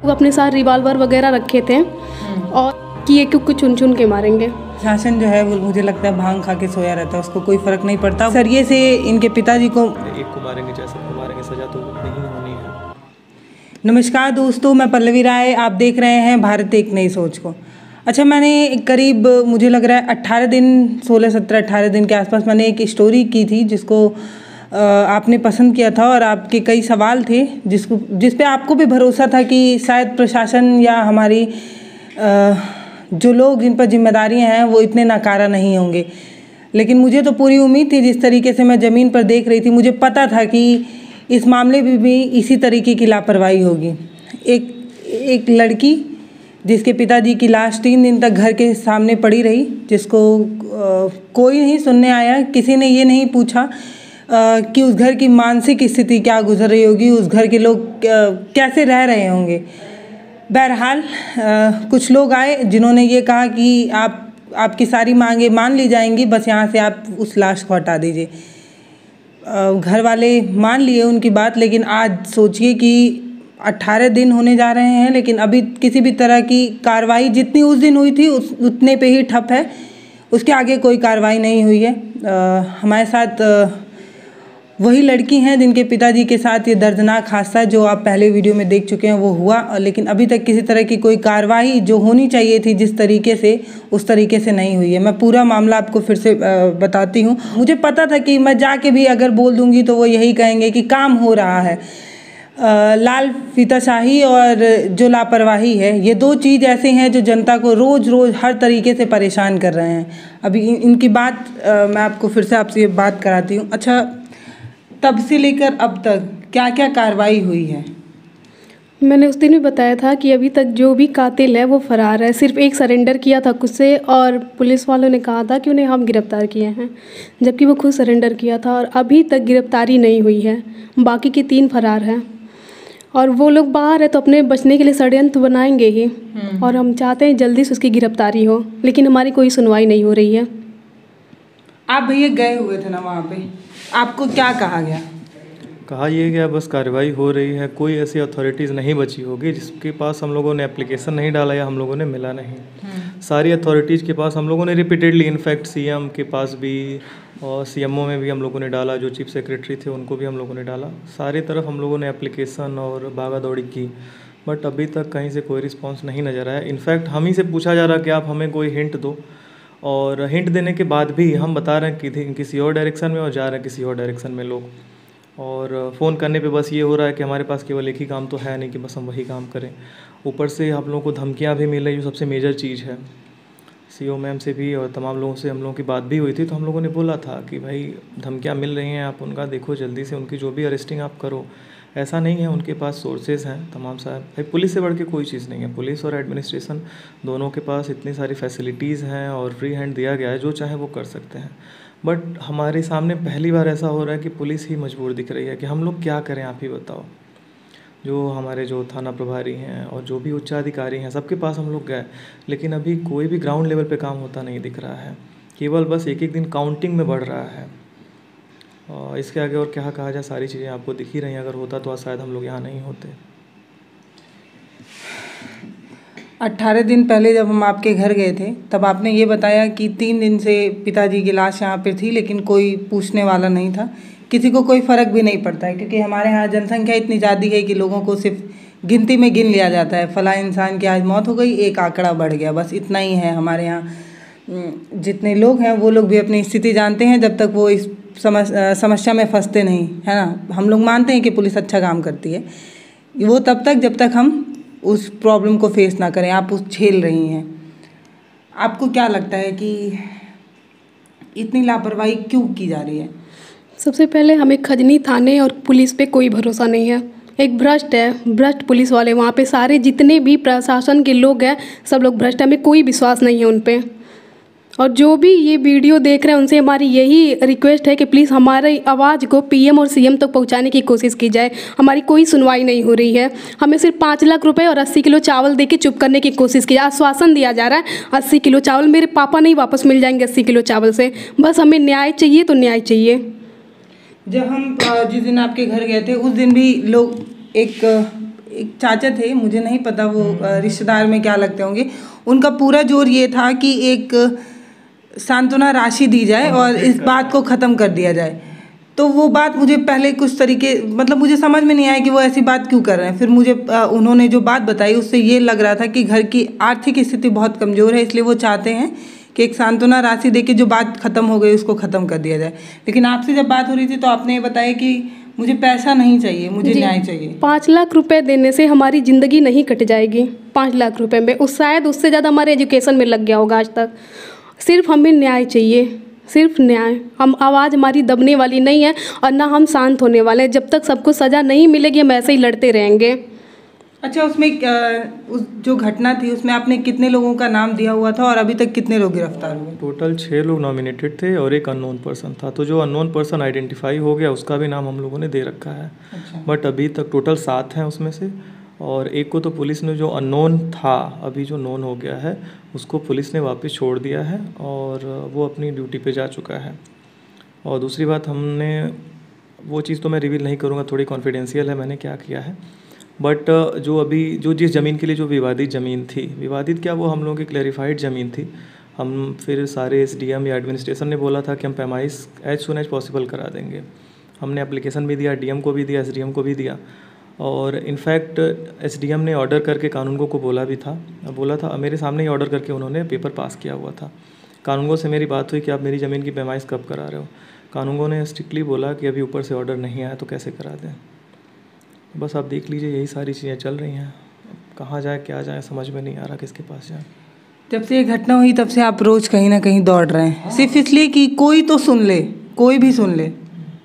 वो अपने साथ रिवॉल्वर वगैरह रखे थे और किए कि चुन चुन के मारेंगे। शासन जो है वो मुझे लगता है भांग खा के सोया रहता है, उसको कोई फर्क नहीं पड़ता। सरिये से इनके पिताजी को एक को मारेंगे चाहे सबको मारेंगे, सजा तो नहीं होनी है। नमस्कार दोस्तों, मैं पल्लवी राय, आप देख रहे हैं भारत एक नई सोच को। अच्छा, मैंने करीब मुझे लग रहा है 18 दिन 16-17-18 दिन के आसपास मैंने एक स्टोरी की थी जिसको आपने पसंद किया था और आपके कई सवाल थे जिस पे आपको भी भरोसा था कि शायद प्रशासन या हमारी जो लोग जिन पर जिम्मेदारियां हैं वो इतने नाकारा नहीं होंगे। लेकिन मुझे तो पूरी उम्मीद थी, जिस तरीके से मैं ज़मीन पर देख रही थी मुझे पता था कि इस मामले में भी इसी तरीके की लापरवाही होगी। एक लड़की जिसके पिताजी की लाश 3 दिन तक घर के सामने पड़ी रही, जिसको कोई नहीं सुनने आया, किसी ने ये नहीं पूछा कि उस घर की मानसिक स्थिति क्या गुजर रही होगी, उस घर के लोग कैसे रह रहे होंगे। बहरहाल कुछ लोग आए जिन्होंने ये कहा कि आपकी सारी मांगे मान ली जाएंगी, बस यहाँ से आप उस लाश को हटा दीजिए। घर वाले मान लिए उनकी बात, लेकिन आज सोचिए कि 18 दिन होने जा रहे हैं लेकिन अभी किसी भी तरह की कार्रवाई जितनी उस दिन हुई थी उतने पे ही ठप है, उसके आगे कोई कार्रवाई नहीं हुई है। हमारे साथ वही लड़की हैं जिनके पिताजी के साथ ये दर्दनाक हादसा जो आप पहले वीडियो में देख चुके हैं वो हुआ, लेकिन अभी तक किसी तरह की कोई कार्रवाई जो होनी चाहिए थी जिस तरीके से, उस तरीके से नहीं हुई है। मैं पूरा मामला आपको फिर से बताती हूँ। मुझे पता था कि मैं जाके भी अगर बोल दूँगी तो वो यही कहेंगे कि काम हो रहा है। लाल फीताशाही और जो लापरवाही है, ये दो चीज़ ऐसे हैं जो जनता को रोज़ रोज़ हर तरीके से परेशान कर रहे हैं। अभी इनकी बात मैं आपको फिर से आपसे ये बात कराती हूँ। अच्छा, तब से लेकर अब तक क्या क्या कार्रवाई हुई है? मैंने उस दिन भी बताया था कि अभी तक जो भी कातिल है वो फरार है। सिर्फ एक सरेंडर किया था खुद से और पुलिस वालों ने कहा था कि उन्हें हम गिरफ्तार किए हैं, जबकि वो खुद सरेंडर किया था और अभी तक गिरफ्तारी नहीं हुई है। बाकी के 3 फरार हैं और वो लोग बाहर है तो अपने बचने के लिए षड्यंत्र बनाएंगे ही। और हम चाहते हैं जल्दी से उसकी गिरफ्तारी हो, लेकिन हमारी कोई सुनवाई नहीं हो रही है। आप भैया गए हुए थे ना वहाँ पे, आपको क्या कहा गया? कहा ये गया बस कार्रवाई हो रही है, कोई ऐसी अथॉरिटीज़ नहीं बची होगी जिसके पास हम लोगों ने एप्लीकेशन नहीं डाला या हम लोगों ने मिला नहीं। सारी अथॉरिटीज़ के पास हम लोगों ने रिपीटेडली, इनफैक्ट सीएम के पास भी और सीएमओ में भी हम लोगों ने डाला, जो चीफ सेक्रेटरी थे उनको भी हम लोगों ने डाला। सारी तरफ हम लोगों ने एप्लीकेशन और भागा दौड़ी की, बट अभी तक कहीं से कोई रिस्पॉन्स नहीं नज़र आया। इनफैक्ट हम ही से पूछा जा रहा कि आप हमें कोई हिंट दो, और हिंट देने के बाद भी हम बता रहे हैं कि किसी और डायरेक्शन में और जा रहे हैं किसी और डायरेक्शन में लोग। और फ़ोन करने पे बस ये हो रहा है कि हमारे पास केवल एक ही काम तो है नहीं कि बस हम वही काम करें। ऊपर से हम लोगों को धमकियां भी मिल रही, जो सबसे मेजर चीज़ है। सीओ मैम से भी और तमाम लोगों से हम लोगों की बात भी हुई थी, तो हम लोगों ने बोला था कि भाई धमकियाँ मिल रही हैं, आप उनका देखो जल्दी से, उनकी जो भी अरेस्टिंग आप करो। ऐसा नहीं है, उनके पास सोर्सेज हैं तमाम सारे। भाई पुलिस से बढ़ के कोई चीज़ नहीं है, पुलिस और एडमिनिस्ट्रेशन दोनों के पास इतनी सारी फैसिलिटीज़ हैं और फ्री हैंड दिया गया है, जो चाहे वो कर सकते हैं। बट हमारे सामने पहली बार ऐसा हो रहा है कि पुलिस ही मजबूर दिख रही है कि हम लोग क्या करें, आप ही बताओ। जो हमारे जो थाना प्रभारी हैं और जो भी उच्चाधिकारी हैं, सबके पास हम लोग गए, लेकिन अभी कोई भी ग्राउंड लेवल पे काम होता नहीं दिख रहा है। केवल बस एक एक दिन काउंटिंग में बढ़ रहा है। और इसके आगे और क्या कहा जाए, सारी चीज़ें आपको दिख ही रही हैं। अगर होता तो शायद हम लोग यहाँ नहीं होते। 18 दिन पहले जब हम आपके घर गए थे तब आपने ये बताया कि 3 दिन से पिताजी की लाश यहाँ पे थी, लेकिन कोई पूछने वाला नहीं था, किसी को कोई फ़र्क भी नहीं पड़ता है, क्योंकि हमारे यहाँ जनसंख्या इतनी ज़्यादा है कि लोगों को सिर्फ गिनती में गिन लिया जाता है। फला इंसान की आज मौत हो गई, एक आंकड़ा बढ़ गया, बस इतना ही है हमारे यहाँ। जितने लोग हैं वो लोग भी अपनी स्थिति जानते हैं जब तक वो इस समस्या में फंसते नहीं, है ना। हम लोग मानते हैं कि पुलिस अच्छा काम करती है, वो तब तक जब तक हम उस प्रॉब्लम को फेस ना करें। आप उस झेल रही हैं, आपको क्या लगता है कि इतनी लापरवाही क्यों की जा रही है? सबसे पहले हमें खजनी थाने और पुलिस पे कोई भरोसा नहीं है। एक भ्रष्ट है, भ्रष्ट पुलिस वाले, वहाँ पे सारे जितने भी प्रशासन के लोग हैं सब लोग भ्रष्ट हैं, हमें कोई विश्वास नहीं है उन पे। और जो भी ये वीडियो देख रहे हैं उनसे हमारी यही रिक्वेस्ट है कि प्लीज़ हमारी आवाज़ को पीएम और सीएम तक पहुंचाने की कोशिश की जाए। हमारी कोई सुनवाई नहीं हो रही है। हमें सिर्फ 5 लाख रुपए और 80 किलो चावल दे के चुप करने की कोशिश की, आश्वासन दिया जा रहा है 80 किलो चावल, मेरे पापा नहीं वापस मिल जाएंगे 80 किलो चावल से। बस हमें न्याय चाहिए तो न्याय चाहिए। जब हम जिस दिन आपके घर गए थे उस दिन भी लोग एक चाचा थे, मुझे नहीं पता वो रिश्तेदार में क्या लगते होंगे, उनका पूरा जोर ये था कि एक सांत्वना राशि दी जाए और इस बात को ख़त्म कर दिया जाए। तो वो बात मुझे पहले कुछ तरीके मतलब मुझे समझ में नहीं आया कि वो ऐसी बात क्यों कर रहे हैं। फिर मुझे उन्होंने जो बात बताई उससे ये लग रहा था कि घर की आर्थिक स्थिति बहुत कमज़ोर है, इसलिए वो चाहते हैं कि एक सांत्वना राशि दे के जो बात ख़त्म हो गई उसको ख़त्म कर दिया जाए। लेकिन आपसे जब बात हो रही थी तो आपने ये बताया कि मुझे पैसा नहीं चाहिए, मुझे न्याय चाहिए। 5 लाख रुपए देने से हमारी ज़िंदगी नहीं कट जाएगी। 5 लाख रुपए में शायद उससे ज़्यादा हमारे एजुकेशन में लग गया होगा आज तक। सिर्फ हमें न्याय चाहिए, सिर्फ न्याय। हम आवाज़ हमारी दबने वाली नहीं है और ना हम शांत होने वाले हैं। जब तक सबको सज़ा नहीं मिलेगी हम ऐसे ही लड़ते रहेंगे। अच्छा, उसमें उस जो घटना थी उसमें आपने कितने लोगों का नाम दिया हुआ था और अभी तक कितने लोग गिरफ्तार हुए? टोटल 6 लोग नॉमिनेटेड थे और एक अननोन पर्सन था। तो जो अननोन पर्सन आइडेंटिफाई हो गया उसका भी नाम हम लोगों ने दे रखा है। अच्छा। बट अभी तक टोटल 7 हैं उसमें से, और एक को तो पुलिस ने, जो अननोन था अभी जो नोन हो गया है, उसको पुलिस ने वापस छोड़ दिया है और वो अपनी ड्यूटी पे जा चुका है। और दूसरी बात, हमने वो चीज़ तो मैं रिवील नहीं करूँगा, थोड़ी कॉन्फिडेंशियल है मैंने क्या किया है। बट जो अभी जो जिस ज़मीन के लिए जो विवादित ज़मीन थी, विवादित क्या, वो हम लोगों की क्लैरिफाइड ज़मीन थी। हम फिर सारे एसडीएम या एडमिनिस्ट्रेशन ने बोला था कि हम पैमाइश एज सुन एज पॉसिबल करा देंगे। हमने एप्लीकेशन भी दिया, डीएम को भी दिया, एसडीएम को भी दिया। और इनफैक्ट एसडीएम ने ऑर्डर करके कानूनगो को बोला था, मेरे सामने ही ऑर्डर करके उन्होंने पेपर पास किया हुआ था। कानूनगो से मेरी बात हुई कि आप मेरी ज़मीन की पैमाइश कब करा रहे हो। कानूनगो ने स्ट्रिक्टली बोला कि अभी ऊपर से ऑर्डर नहीं आया तो कैसे करा दें। बस आप देख लीजिए, यही सारी चीज़ें चल रही हैं। कहाँ जाए क्या जाए समझ में नहीं आ रहा, किसके पास जाए। जब से ये घटना हुई तब से आप रोज़ कहीं ना कहीं दौड़ रहे हैं, सिर्फ इसलिए कि कोई तो सुन ले, कोई भी सुन ले,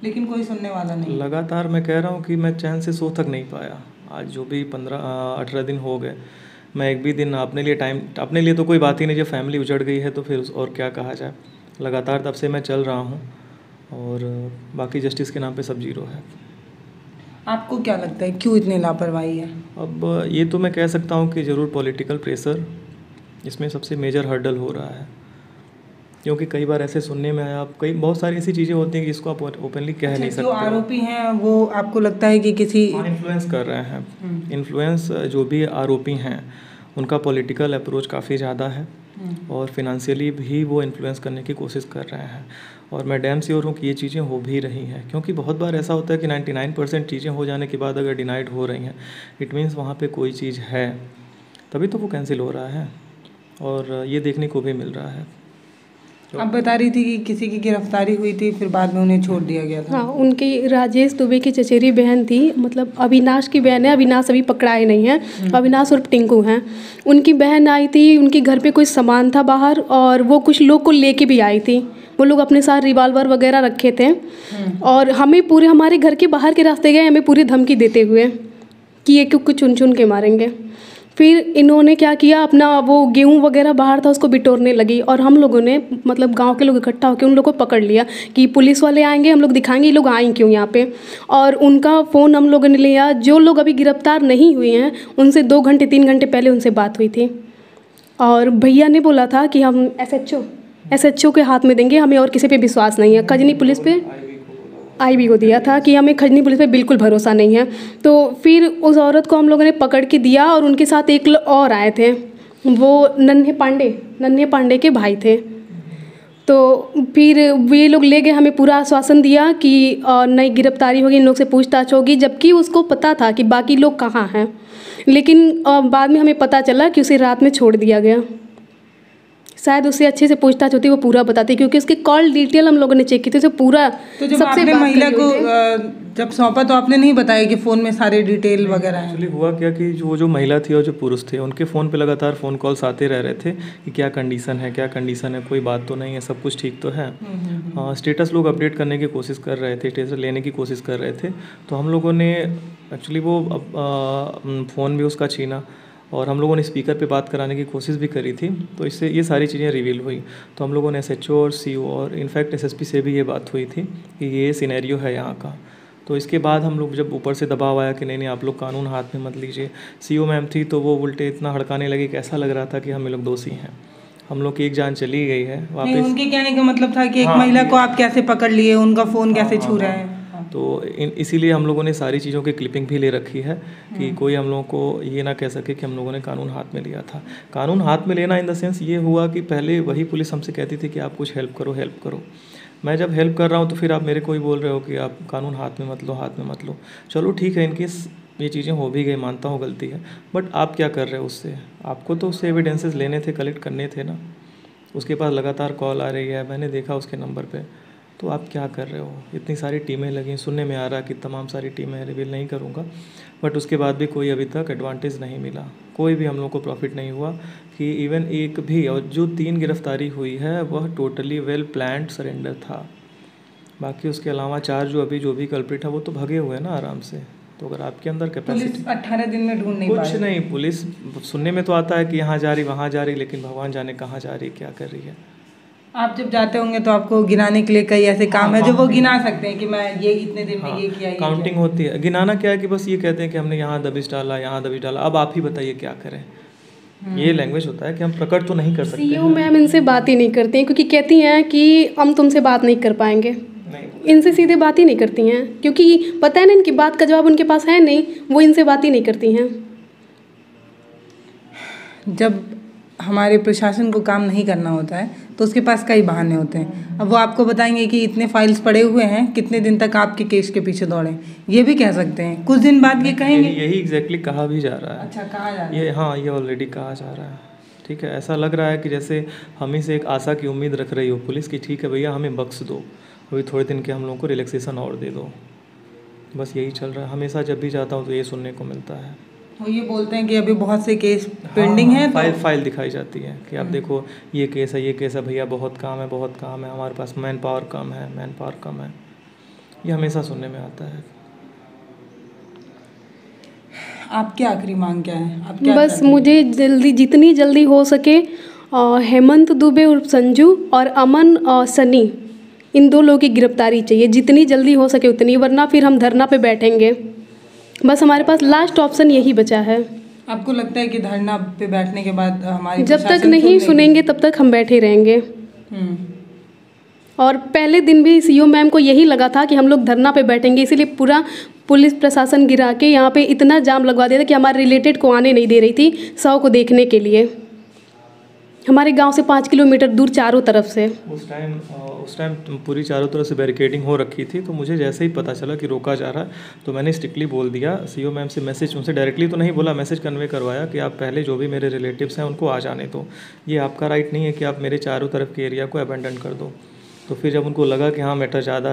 लेकिन कोई सुनने वाला नहीं। लगातार मैं कह रहा हूँ कि मैं चैन से सो तक नहीं पाया। आज जो भी 15-18 दिन हो गए, मैं एक भी दिन अपने लिए तो कोई बात ही नहीं। जब फैमिली उजड़ गई है तो फिर और क्या कहा जाए। लगातार तब से मैं चल रहा हूँ और बाकी जस्टिस के नाम पे सब जीरो है। आपको क्या लगता है क्यों इतनी लापरवाही है? अब ये तो मैं कह सकता हूँ कि ज़रूर पॉलिटिकल प्रेशर इसमें सबसे मेजर हर्डल हो रहा है, क्योंकि कई बार ऐसे सुनने में आया, बहुत सारी ऐसी चीज़ें होती हैं कि जिसको आप ओपनली कह नहीं सकते। जो आरोपी हैं वो आपको लगता है कि किसी इन्फ्लुएंस कर रहे हैं। इन्फ्लुएंस जो भी आरोपी हैं उनका पॉलिटिकल अप्रोच काफ़ी ज़्यादा है और फिनेंशियली भी वो इन्फ्लुएंस करने की कोशिश कर रहे हैं। और मैं डैम श्योर हूँ कि ये चीज़ें हो भी रही हैं, क्योंकि बहुत बार ऐसा होता है कि 99% चीज़ें हो जाने के बाद अगर डिनाइड हो रही हैं, इट मीन्स वहाँ पे कोई चीज़ है, तभी तो वो कैंसिल हो रहा है। और ये देखने को भी मिल रहा है। आप बता रही थी कि किसी की गिरफ्तारी हुई थी, फिर बाद में उन्हें छोड़ दिया गया था। हाँ, उनकी राजेश दुबे की चचेरी बहन थी, मतलब अविनाश की बहन है। अविनाश अभी पकड़ाए नहीं है, अविनाश और टिंकू हैं। उनकी बहन आई थी, उनके घर पे कोई सामान था बाहर और वो कुछ लोग को लेके भी आई थी। वो लोग अपने साथ रिवॉल्वर वगैरह रखे थे और हमारे घर के बाहर के रास्ते गए, हमें पूरी धमकी देते हुए कि ये क्यों चुन चुन के मारेंगे। फिर इन्होंने क्या किया, अपना वो गेहूँ वगैरह बाहर था उसको बिटोरने लगी और हम लोगों ने, मतलब गांव के लोग इकट्ठा होकर उन लोगों को पकड़ लिया कि पुलिस वाले आएंगे, हम लोग दिखाएंगे ये लोग आए क्यों यहाँ पे। और उनका फ़ोन हम लोगों ने लिया। जो लोग अभी गिरफ्तार नहीं हुए हैं उनसे 2 घंटे 3 घंटे पहले उनसे बात हुई थी और भैया ने बोला था कि हम एसएचओ के हाथ में देंगे, हमें और किसी पे विश्वास नहीं है। खजनी पुलिस पे आईबी को दिया था कि हमें खजनी पुलिस पे बिल्कुल भरोसा नहीं है। तो फिर उस औरत को हम लोगों ने पकड़ के दिया और उनके साथ एक और आए थे, वो नन्हे पांडे के भाई थे। तो फिर ये लोग ले गए, हमें पूरा आश्वासन दिया कि नई गिरफ्तारी होगी, इन लोग से पूछताछ होगी, जबकि उसको पता था कि बाकी लोग कहाँ हैं। लेकिन बाद में हमें पता चला कि उसे रात में छोड़ दिया गया। शायद उससे अच्छे से पूछताछ होती, वो पूरा बताती, क्योंकि उसके कॉल डिटेल हम लोगों ने चेक की थी, तो पूरा। तो जब आपने महिला को जब सौंपा तो आपने नहीं बताया कि फ़ोन में सारे डिटेल वगैरह हैं? एक्चुअली हुआ क्या कि जो महिला थी और जो पुरुष थे उनके फ़ोन पे लगातार फ़ोन कॉल्स आते रह रहे थे कि क्या कंडीशन है, कोई बात तो नहीं है, सब कुछ ठीक तो है। स्टेटस लोग अपडेट करने की कोशिश कर रहे थे, स्टेटस लेने की कोशिश कर रहे थे। तो हम लोगों ने एक्चुअली वो फ़ोन भी उसका छीना और हम लोगों ने स्पीकर पे बात कराने की कोशिश भी करी थी। तो इससे ये सारी चीज़ें रिवील हुई। तो हम लोगों ने एसएचओ और सीओ और इनफैक्ट एसएसपी से भी ये बात हुई थी कि ये सिनेरियो है यहाँ का। तो इसके बाद हम लोग जब ऊपर से दबाव आया कि नहीं आप लोग कानून हाथ में मत लीजिए, सीओ मैम थी तो वो उल्टे इतना हड़काने लगी कि ऐसा लग रहा था कि हम लोग दोषी हैं, हम लोग की एक जान चली गई है वापस। उनके कहने का मतलब था कि एक महिला को आप कैसे पकड़ लिए, उनका फ़ोन कैसे छू रहे हैं। तो इसीलिए हम लोगों ने सारी चीज़ों की क्लिपिंग भी ले रखी है कि कोई हम लोगों को ये ना कह सके कि हम लोगों ने कानून हाथ में लिया था। कानून हाथ में लेना इन द सेंस ये हुआ कि पहले वही पुलिस हमसे कहती थी कि आप कुछ हेल्प करो। मैं जब हेल्प कर रहा हूँ तो फिर आप मेरे को ही बोल रहे हो कि आप कानून हाथ में मत लो। चलो ठीक है, इनकेस ये चीज़ें हो भी गई, मानता हूँ गलती है, बट आप क्या कर रहे हो उससे? आपको तो उससे एविडेंसेस लेने थे, कलेक्ट करने थे ना। उसके पास लगातार कॉल आ रही है, मैंने देखा उसके नंबर पे, तो आप क्या कर रहे हो? इतनी सारी टीमें लगी, सुनने में आ रहा कि तमाम सारी टीमें, रिवील नहीं करूँगा, बट उसके बाद भी कोई अभी तक एडवांटेज नहीं मिला, कोई भी हम लोग को प्रॉफिट नहीं हुआ कि इवन एक भी। और जो 3 गिरफ्तारी हुई है वह टोटली वेल प्लान्ड सरेंडर था। बाकी उसके अलावा 4 जो भी कल्प्रिट है वो तो भगे हुए हैं ना आराम से। तो अगर आपके अंदर कैपेसिटी, 18 दिन में ढूंढ नहीं कुछ नहीं, पुलिस सुनने में तो आता है कि यहाँ जा रही वहाँ जा रही, लेकिन भगवान जाने कहाँ जा रही, क्या कर रही है। आप जब जाते होंगे तो आपको गिनाने के लिए कई ऐसे काम है जो वो गिना सकते हैं कि मैं ये इतने दिन में ये किया, काउंटिंग होती है। गिनाना क्या है कि बस ये कहते हैं कि हमने यहाँ दबिश डाला, अब आप ही बताइए क्या करें। ये लैंग्वेज होता है कि हम प्रकट तो नहीं कर सकते। सीईओ मैम इनसे बात ही नहीं करती हैं क्योंकि कहती हैं कि हम तुमसे बात नहीं कर पाएंगे। इनसे सीधे बात ही नहीं करती हैं क्योंकि पता है ना इनकी बात का जवाब उनके पास है नहीं, वो इनसे बात ही नहीं करती हैं। जब हमारे प्रशासन को काम नहीं करना होता है तो उसके पास कई बहाने होते हैं। अब वो आपको बताएंगे कि इतने फाइल्स पड़े हुए हैं, कितने दिन तक आपके केस के पीछे दौड़े, ये भी कह सकते हैं। कुछ दिन बाद ये कहेंगे, यही एग्जैक्टली कहा भी जा रहा है। अच्छा, कहा जा रहा है ये? हाँ, ये ऑलरेडी कहा जा रहा है। ठीक है, ऐसा लग रहा है कि जैसे हम ही से एक आशा की उम्मीद रख रही हो पुलिस की, ठीक है भैया हमें बख्श दो, अभी थोड़े दिन के हम लोगों को रिलैक्सेशन और दे दो। बस यही चल रहा है। हमेशा जब भी जाता हूँ तो ये सुनने को मिलता है। वो ये बोलते हैं कि अभी बहुत से केस पेंडिंग हैं, फाइल दिखाई जाती है कि आप देखो ये केस है भैया, बहुत काम है, हमारे पास मैन पावर कम है। ये हमेशा सुनने में आता है। आपकी आखिरी मांग क्या है? आप क्या बस मुझे जितनी जल्दी हो सके हेमंत दुबे उर्फ संजू और अमन सनी, इन 2 लोगों की गिरफ्तारी चाहिए, जितनी जल्दी हो सके उतनी, वरना फिर हम धरना पे बैठेंगे। बस हमारे पास लास्ट ऑप्शन यही बचा है। आपको लगता है कि धरना पे बैठने के बाद हमारी जब तक नहीं सुनेंगे तब तक हम बैठे रहेंगे। और पहले दिन भी सीईओ मैम को यही लगा था कि हम लोग धरना पे बैठेंगे, इसीलिए पूरा पुलिस प्रशासन गिरा के यहाँ पे इतना जाम लगवा दिया था कि हमारे रिलेटेड को आने नहीं दे रही थी शव को देखने के लिए। हमारे गांव से 5 किलोमीटर दूर चारों तरफ से उस टाइम पूरी चारों तरफ से बैरिकेडिंग हो रखी थी। तो मुझे जैसे ही पता चला कि रोका जा रहा है तो मैंने स्ट्रिक्टली बोल दिया सीईओ मैम से, मैसेज उनसे डायरेक्टली तो नहीं बोला, मैसेज कन्वे करवाया कि आप पहले जो भी मेरे रिलेटिव्स हैं उनको आ जाने दो। ये आपका राइट नहीं है कि आप मेरे चारों तरफ के एरिया को अबेंडन कर दो। तो फिर जब उनको लगा कि हाँ मैटर ज़्यादा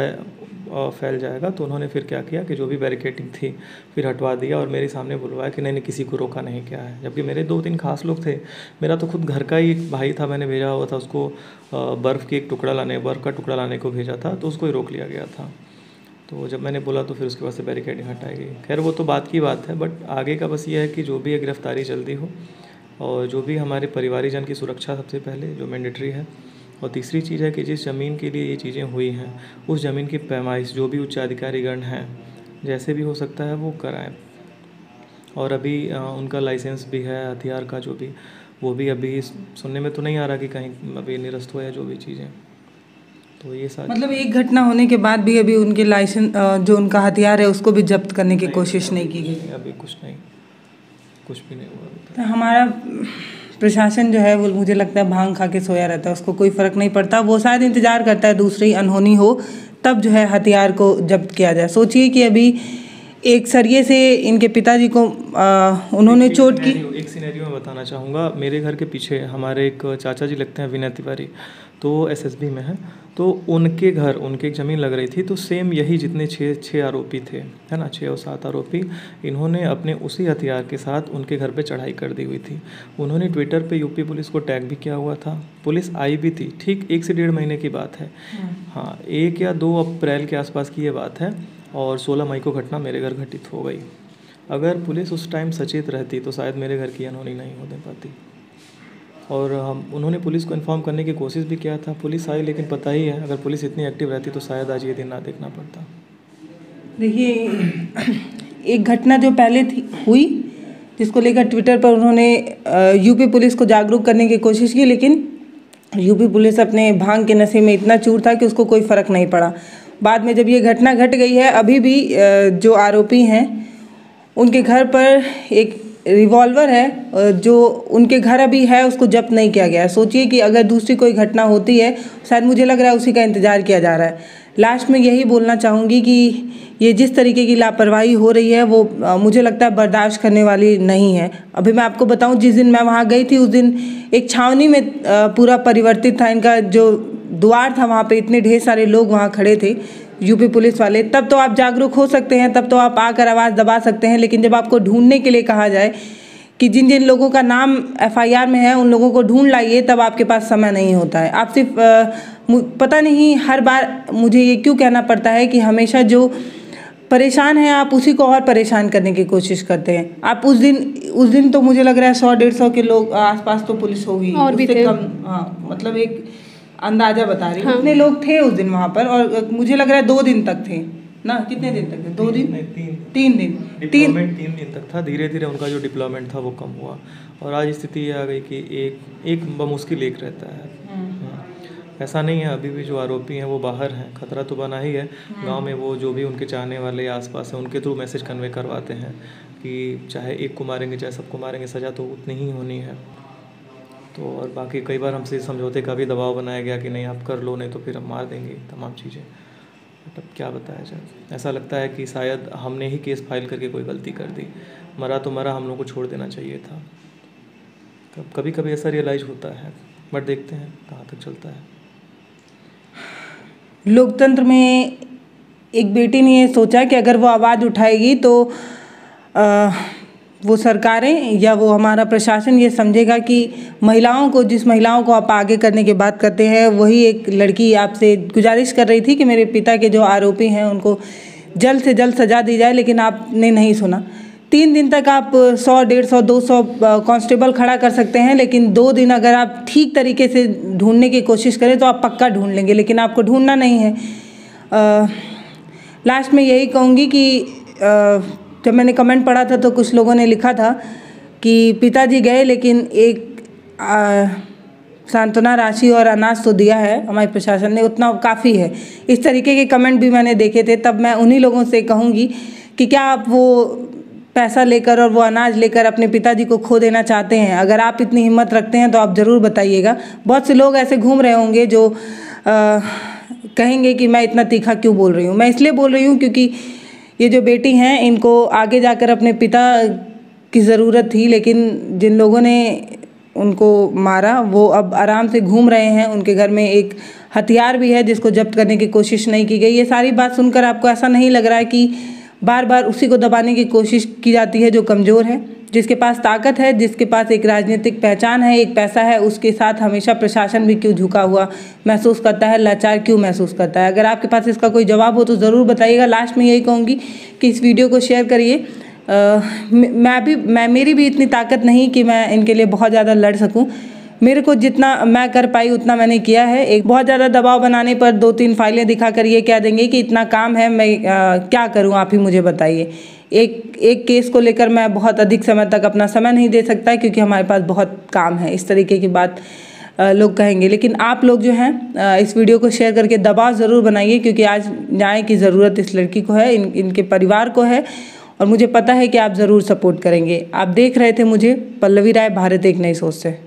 फैल जाएगा तो उन्होंने फिर क्या किया कि जो भी बैरिकेडिंग थी फिर हटवा दिया और मेरे सामने बुलवाया कि नहीं किसी को रोका नहीं क्या है। जबकि मेरे 2-3 खास लोग थे, मेरा तो खुद घर का ही एक भाई था, मैंने भेजा हुआ था उसको बर्फ़ का टुकड़ा लाने को भेजा था, तो उसको ही रोक लिया गया था। तो जब मैंने बोला तो फिर उसके बाद से बैरिकेडिंग हटाई गई। खैर वो तो बात की बात है, बट आगे का बस ये है कि जो भी है गिरफ्तारी जल्दी हो और जो भी हमारे परिवारीजन की सुरक्षा सबसे पहले जो मैंडेटरी है। और तीसरी चीज़ है कि जिस ज़मीन के लिए ये चीज़ें हुई हैं उस ज़मीन की पैमाइश जो भी उच्चाधिकारीगण हैं जैसे भी हो सकता है वो कराएं। और अभी उनका लाइसेंस भी है हथियार का, जो भी वो भी अभी सुनने में तो नहीं आ रहा कि कहीं अभी निरस्त हुआ है जो भी चीज़ें। तो ये सारी मतलब एक घटना होने के बाद भी अभी उनके लाइसेंस जो उनका हथियार है उसको भी जब्त करने की कोशिश नहीं की गई। अभी कुछ भी नहीं हुआ। तो हमारा प्रशासन जो है वो मुझे लगता है भांग खा के सोया रहता है, उसको कोई फ़र्क नहीं पड़ता। वो शायद इंतज़ार करता है दूसरी अनहोनी हो तब जो है हथियार को जब्त किया जाए। सोचिए कि अभी एक सरिये से इनके पिताजी को उन्होंने चोट की। एक सिनेरियो में बताना चाहूँगा। मेरे घर के पीछे हमारे एक चाचा जी लगते हैं विनय तिवारी, तो एसएसबी में है। तो उनके घर उनकी एक ज़मीन लग रही थी, तो सेम यही जितने 6 आरोपी थे, है ना, 6 और 7 आरोपी, इन्होंने अपने उसी हथियार के साथ उनके घर पे चढ़ाई कर दी हुई थी। उन्होंने ट्विटर पे यूपी पुलिस को टैग भी किया हुआ था, पुलिस आई भी थी। ठीक 1 से 1.5 महीने की बात है, हाँ 1 या 2 अप्रैल के आसपास की ये बात है। और 16 मई को घटना मेरे घर घटित हो गई। अगर पुलिस उस टाइम सचेत रहती तो शायद मेरे घर की अनहोनी नहीं होने पाती। और उन्होंने पुलिस को इन्फॉर्म करने की कोशिश भी किया था, पुलिस आई, लेकिन पता ही है अगर पुलिस इतनी एक्टिव रहती तो शायद आज ये दिन ना देखना पड़ता। देखिए एक घटना जो पहले हुई जिसको लेकर ट्विटर पर उन्होंने यूपी पुलिस को जागरूक करने की कोशिश की, लेकिन यूपी पुलिस अपने भांग के नशे में इतना चूर था कि उसको कोई फ़र्क नहीं पड़ा। बाद में जब ये घटना घट गई है, अभी भी जो आरोपी हैं उनके घर पर एक रिवॉल्वर है जो उनके घर अभी है, उसको जब्त नहीं किया गया है। सोचिए कि अगर दूसरी कोई घटना होती है, शायद मुझे लग रहा है उसी का इंतज़ार किया जा रहा है। लास्ट में यही बोलना चाहूँगी कि ये जिस तरीके की लापरवाही हो रही है वो मुझे लगता है बर्दाश्त करने वाली नहीं है। अभी मैं आपको बताऊँ, जिस दिन मैं वहाँ गई थी उस दिन एक छावनी में पूरा परिवर्तित था। इनका जो द्वार था वहाँ पे इतने ढेर सारे लोग वहाँ खड़े थे, यूपी पुलिस वाले। तब तो आप जागरूक हो सकते हैं, तब तो आप आकर आवाज़ दबा सकते हैं। लेकिन जब आपको ढूंढने के लिए कहा जाए कि जिन जिन लोगों का नाम FIR में है उन लोगों को ढूंढ लाइए, तब आपके पास समय नहीं होता है। आप सिर्फ पता नहीं हर बार मुझे ये क्यों कहना पड़ता है कि हमेशा जो परेशान है आप उसी को और परेशान करने की कोशिश करते हैं। आप उस दिन तो मुझे लग रहा है 100-150 के लोग आसपास तो पुलिस होगी, और भी थे। कम। हाँ, मतलब एक अंदाजा बता रही हूँ। हाँ। इतने लोग थे उस दिन वहाँ पर, और मुझे लग रहा है 2 दिन तक थे ना। कितने दिन तक थे? 2 दिन? 3 दिन। डिप्लॉयमेंट 3 दिन तक था। धीरे धीरे उनका जो डिप्लॉयमेंट था वो कम हुआ, और आज स्थिति ये आ गई कि एक बमुश्किल एक रहता है। ऐसा नहीं है, अभी भी जो आरोपी हैं वो बाहर हैं। खतरा तो बना ही है। गांव में वो जो भी उनके चाहने वाले आसपास हैं उनके थ्रू मैसेज कन्वे करवाते हैं कि चाहे एक को मारेंगे चाहे सबको मारेंगे, सज़ा तो उतनी ही होनी है। तो और बाकी कई बार हमसे समझौते का भी दबाव बनाया गया कि नहीं आप कर लो, नहीं तो फिर हम मार देंगे, तमाम चीज़ें। बट अब क्या बताया जाए, ऐसा लगता है कि शायद हमने ही केस फाइल करके कोई गलती कर दी। मरा तो मरा, हम लोग को छोड़ देना चाहिए था। कभी कभी ऐसा रियलाइज़ होता है, बट देखते हैं कहाँ तक चलता है। लोकतंत्र में एक बेटी ने ये सोचा कि अगर वो आवाज़ उठाएगी तो वो सरकारें या वो हमारा प्रशासन ये समझेगा कि जिस महिलाओं को आप आगे करने की बात करते हैं, वही एक लड़की आपसे गुजारिश कर रही थी कि मेरे पिता के जो आरोपी हैं उनको जल्द से जल्द सज़ा दी जाए, लेकिन आपने नहीं सुना। 3 दिन तक आप 100, 150, 200 कांस्टेबल खड़ा कर सकते हैं, लेकिन 2 दिन अगर आप ठीक तरीके से ढूंढने की कोशिश करें तो आप पक्का ढूंढ लेंगे, लेकिन आपको ढूंढना नहीं है। लास्ट में यही कहूँगी कि जब मैंने कमेंट पढ़ा था तो कुछ लोगों ने लिखा था कि पिताजी गए लेकिन एक सांत्वना राशि और अनाज तो दिया है हमारे प्रशासन ने, उतना काफ़ी है। इस तरीके के कमेंट भी मैंने देखे थे। तब मैं उन्हीं लोगों से कहूँगी कि क्या आप वो पैसा लेकर और वो अनाज लेकर अपने पिताजी को खो देना चाहते हैं? अगर आप इतनी हिम्मत रखते हैं तो आप ज़रूर बताइएगा। बहुत से लोग ऐसे घूम रहे होंगे जो कहेंगे कि मैं इतना तीखा क्यों बोल रही हूँ। मैं इसलिए बोल रही हूँ क्योंकि ये जो बेटी हैं इनको आगे जाकर अपने पिता की ज़रूरत थी, लेकिन जिन लोगों ने उनको मारा वो अब आराम से घूम रहे हैं। उनके घर में एक हथियार भी है जिसको जब्त करने की कोशिश नहीं की गई। ये सारी बात सुनकर आपको ऐसा नहीं लग रहा है कि बार बार उसी को दबाने की कोशिश की जाती है जो कमज़ोर है? जिसके पास ताकत है, जिसके पास एक राजनीतिक पहचान है, एक पैसा है, उसके साथ हमेशा प्रशासन भी क्यों झुका हुआ महसूस करता है, लाचार क्यों महसूस करता है? अगर आपके पास इसका कोई जवाब हो तो ज़रूर बताइएगा। लास्ट में यही कहूँगी कि इस वीडियो को शेयर करिए। मेरी भी इतनी ताकत नहीं कि मैं इनके लिए बहुत ज़्यादा लड़ सकूँ। मेरे को जितना मैं कर पाई उतना मैंने किया है। एक बहुत ज़्यादा दबाव बनाने पर 2-3 फाइलें दिखाकर ये कह देंगे कि इतना काम है, मैं क्या करूँ, आप ही मुझे बताइए। एक केस को लेकर मैं बहुत अधिक समय तक अपना समय नहीं दे सकता क्योंकि हमारे पास बहुत काम है। इस तरीके की बात लोग कहेंगे। लेकिन आप लोग जो हैं इस वीडियो को शेयर करके दबाव ज़रूर बनाइए, क्योंकि आज न्याय की ज़रूरत इस लड़की को है, इनके परिवार को है, और मुझे पता है कि आप ज़रूर सपोर्ट करेंगे। आप देख रहे थे मुझे, पल्लवी राय, भारत एक नई सोच से।